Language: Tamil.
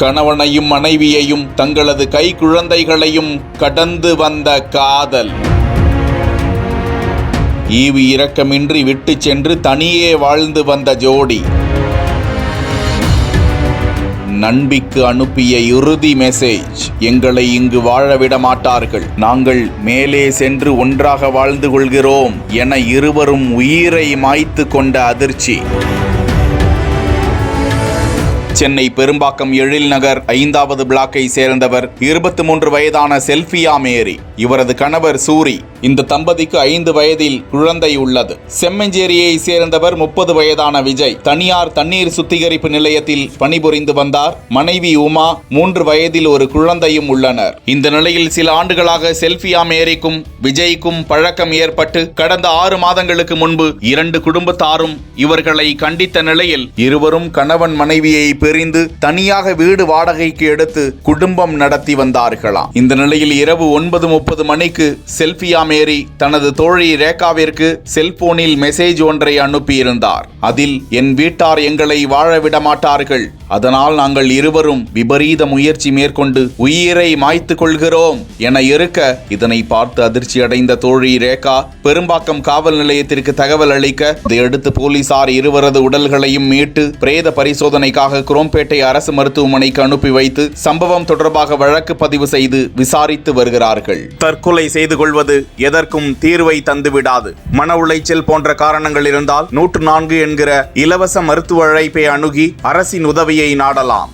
கணவனையும் மனைவியையும் தங்களது கை குழந்தைகளையும் கடந்து வந்த காதல். ஈவு இரக்கமின்றி விட்டு சென்று தனியே வாழ்ந்து வந்த ஜோடி. நண்பிக்கு அனுப்பிய இறுதி மெசேஜ்: எங்களை இங்கு வாழவிட மாட்டார்கள், நாங்கள் மேலே சென்று ஒன்றாக வாழ்ந்து கொள்கிறோம் என இருவரும் உயிரை மாய்த்து கொண்ட அதிர்ச்சி. சென்னை பெரும்பாக்கம் எழில் நகர் 5வது பிளாக்கை சேர்ந்தவர் 23 வயதான செல்ஃபியா மேரி. இவரது கணவர் சூரி. இந்த தம்பதிக்கு 5 வயதில் குழந்தை உள்ளது. செம்மஞ்சேரியை சேர்ந்தவர் 30 வயதான விஜய். தனியார் தண்ணீர் சுத்திகரிப்பு நிலையத்தில் பணிபுரிந்து வந்தார். மனைவி உமா, 3 வயதில் ஒரு குழந்தையும் உள்ளனர். இந்த நிலையில் சில ஆண்டுகளாக செல்ஃபியா மேரிக்கும் விஜய்க்கும் பழக்கம் ஏற்பட்டு கடந்த 6 மாதங்களுக்கு முன்பு 2 குடும்பத்தாரும் இவர்களை கண்டித்த நிலையில் இருவரும் கணவன் மனைவியை பிரிந்து தனியாக வீடு வாடகைக்கு எடுத்து குடும்பம் நடத்தி வந்தார்களாம். இந்த நிலையில் இரவு 9:30 மணிக்கு செல்ஃபியா மேரி தனது தோழி ரேகாவிற்கு செல்போனில் மெசேஜ் ஒன்றை அனுப்பியிருந்தார். அதில், என் வீட்டார் எங்களை வாழவிட மாட்டார்கள், அதனால் நாங்கள் இருவரும் விபரீத முயற்சி மேற்கொண்டு உயிரை மாய்த்து கொள்கிறோம் என இருக்க, இதனை பார்த்து அதிர்ச்சி அடைந்த தோழி ரேகா பெரும்பாக்கம் காவல் நிலையத்திற்கு தகவல் அளிக்க, இதையடுத்து போலீசார் இருவரது உடல்களையும் மீட்டு பிரேத பரிசோதனைக்காக குரோம்பேட்டை அரசு மருத்துவமனைக்கு அனுப்பி வைத்து சம்பவம் தொடர்பாக வழக்கு பதிவு செய்து விசாரித்து வருகிறார்கள். தற்கொலை செய்து கொள்வது எதற்கும் தீர்வை தந்துவிடாது. மன உளைச்சல் போன்ற காரணங்கள் இருந்தால் 104 என்கிற இலவச மருத்துவ அழைப்பை அணுகி அரசின் உதவியை நாடலாம்.